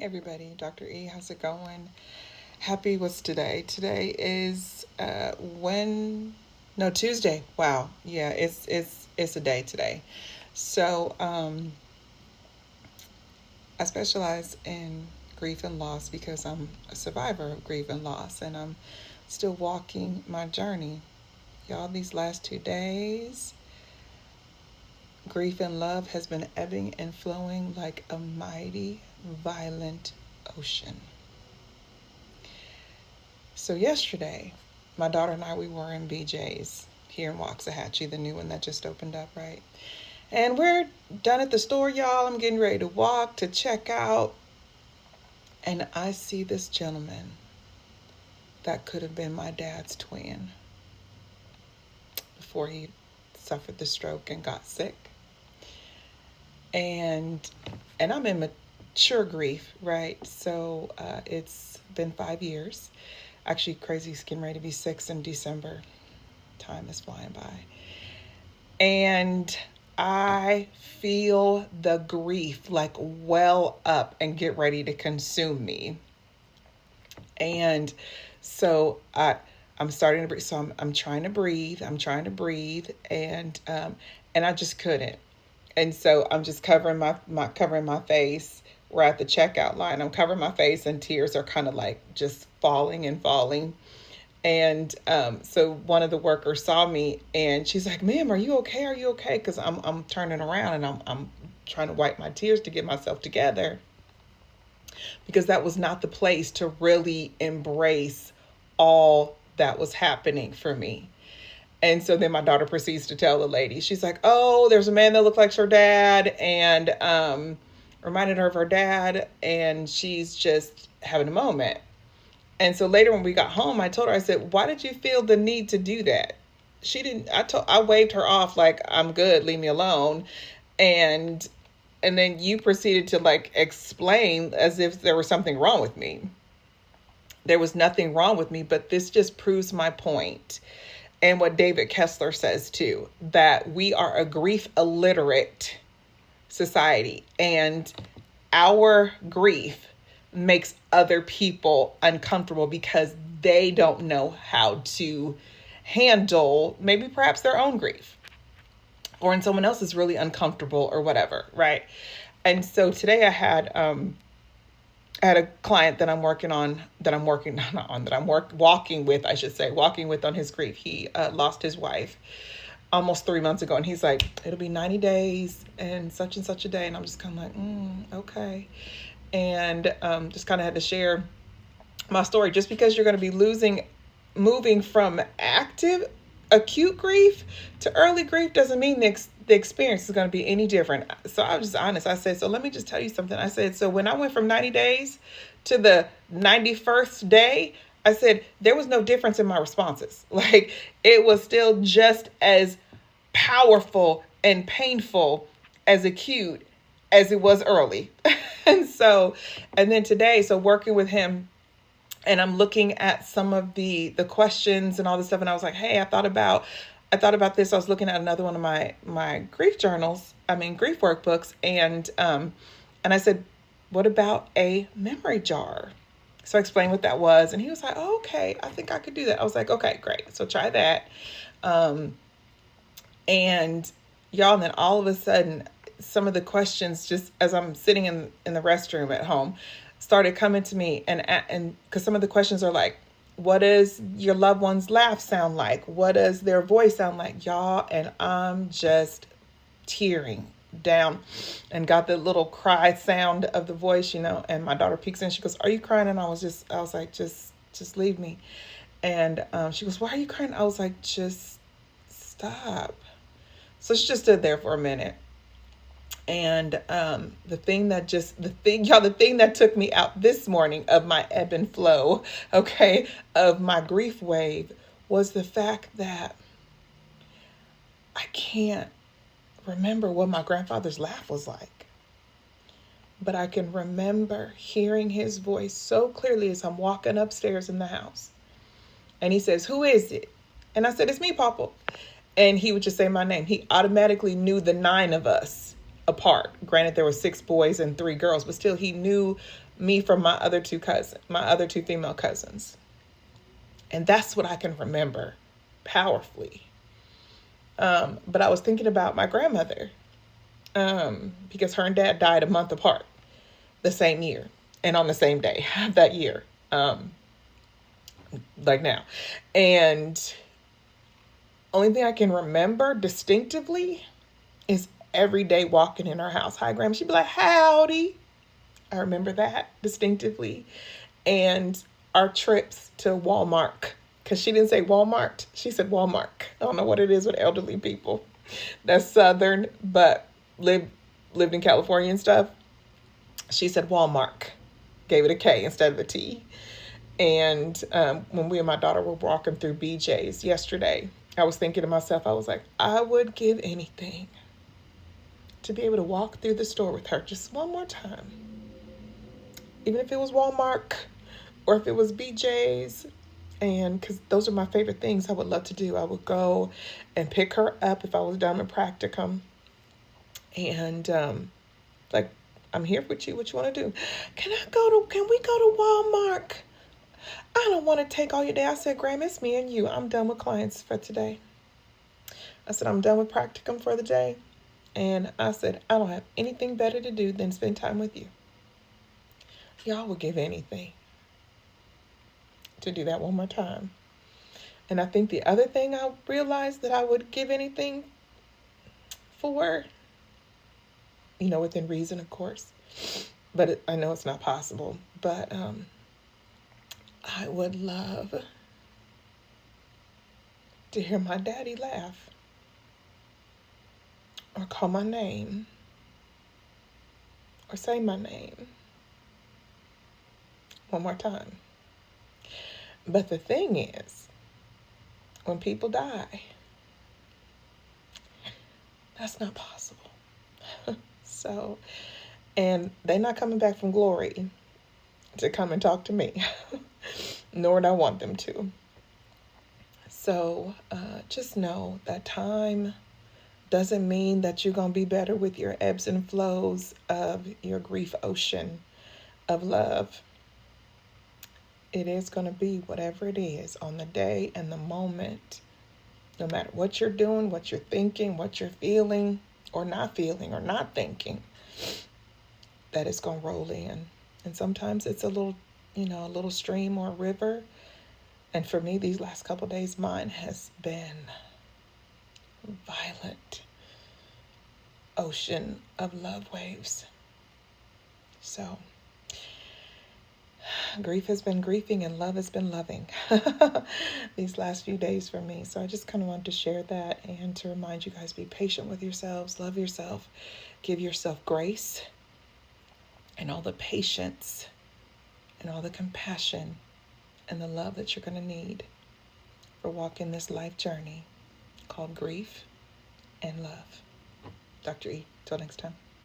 Everybody, Dr. E, how's it going? Happy what's today? Today is when no Tuesday. Wow. Yeah, it's a day today. So, I specialize in grief and loss because I'm a survivor of grief and loss and I'm still walking my journey. Y'all, these last 2 days, grief and love has been ebbing and flowing like a mighty, violent ocean. So yesterday, my daughter and I, we were in BJ's here in Waxahachie, the new one that just opened up, right? And we're done at the store, y'all. I'm getting ready to walk to check out. And I see this gentleman that could have been my dad's twin before he suffered the stroke and got sick. And I'm in mature grief, right? So it's been 5 years. Actually, crazy, getting ready to be 6 in December. Time is flying by. And I feel the grief like well up and get ready to consume me. And so I'm starting to breathe. So I'm trying to breathe. And I just couldn't. And so I'm just covering my face. We're at the checkout line. I'm covering my face and tears are kind of like just falling and falling. And so one of the workers saw me and she's like, "Ma'am, are you okay? Are you okay?" Because I'm turning around and I'm trying to wipe my tears to get myself together, because that was not the place to really embrace all that was happening for me. And so then my daughter proceeds to tell the lady, she's like, "Oh, there's a man that looked like her dad," and reminded her of her dad, and she's just having a moment. And so later when we got home, I told her, I said, "Why did you feel the need to do that?" She didn't. I waved her off like, "I'm good, leave me alone," and then you proceeded to like explain as if there was something wrong with me. There was nothing wrong with me, but this just proves my point. And what David Kessler says too, that we are a grief illiterate society, and our grief makes other people uncomfortable because they don't know how to handle maybe perhaps their own grief, or when someone else is really uncomfortable or whatever, right? And so today I had a client that I'm working on, that I'm working not on, that I'm walking with, I should say, walking with on his grief. He lost his wife almost 3 months ago, and he's like, "It'll be 90 days and such a day," and I'm just kind of like, okay. And just kind of had to share my story. Just because you're going to be moving from acute grief to early grief doesn't mean the experience is going to be any different. So I was just honest. I said, so let me just tell you something. I said, so when I went from 90 days to the 91st day, I said, there was no difference in my responses. Like, it was still just as powerful and painful as acute as it was early. And then today, so working with him, and I'm looking at some of the questions and all this stuff, and I was like, hey, I thought about this. I was looking at another one of my grief grief workbooks, and I said, what about a memory jar? So I explained what that was, and he was like, oh, okay, I think I could do that. I was like, okay, great. So try that. And y'all, and then all of a sudden, some of the questions, just as I'm sitting in the restroom at home, started coming to me, and because some of the questions are like, what does your loved one's laugh sound like? What does their voice sound like, y'all? And I'm just tearing down, and got the little cry sound of the voice, and my daughter peeks in, she goes, "Are you crying?" And I was like, just leave me. And she goes, "Why are you crying?" I was like, just stop. So she just stood there for a minute. And the thing that took me out this morning of my ebb and flow, okay, of my grief wave, was the fact that I can't remember what my grandfather's laugh was like. But I can remember hearing his voice so clearly as I'm walking upstairs in the house. And he says, "Who is it?" And I said, "It's me, Papa." And he would just say my name. He automatically knew the 9 of us. apart. Granted, there were 6 boys and 3 girls, but still he knew me from my other two female cousins. And that's what I can remember powerfully. But I was thinking about my grandmother, because her and dad died a month apart the same year and on the same day that year, like now. And only thing I can remember distinctively is every day walking in her house. Hi, Grandma. She'd be like, howdy. I remember that distinctively. And our trips to Walmart, because she didn't say Walmart. She said Walmart. I don't know what it is with elderly people. That's Southern, but lived in California and stuff. She said Walmart. Gave it a K instead of a T. And when we and my daughter were walking through BJ's yesterday, I was thinking to myself, I was like, I would give anything to be able to walk through the store with her just one more time. Even if it was Walmart or if it was BJ's. And because those are my favorite things I would love to do. I would go and pick her up if I was done with practicum. And like, I'm here with you. What you want to do? Can we go to Walmart? I don't want to take all your day. I said, Graham, it's me and you. I'm done with clients for today. I said, I'm done with practicum for the day. And I said, I don't have anything better to do than spend time with you. Y'all would give anything to do that one more time. And I think the other thing I realized that I would give anything for, within reason, of course, but I know it's not possible, but I would love to hear my daddy laugh or call my name or say my name one more time. But the thing is, when people die, that's not possible. So, and they're not coming back from glory to come and talk to me, nor would I want them to. So just know that time doesn't mean that you're going to be better with your ebbs and flows of your grief ocean of love. It is going to be whatever it is on the day and the moment, no matter what you're doing, what you're thinking, what you're feeling or not thinking, that it's going to roll in. And sometimes it's a little stream or a river. And for me, these last couple of days, mine has been violent ocean of love waves. So grief has been grieving and love has been loving these last few days for me. So I just kind of wanted to share that and to remind you guys, be patient with yourselves, love yourself, give yourself grace and all the patience and all the compassion and the love that you're going to need for walking this life journey called grief and love. Dr. E. Till next time.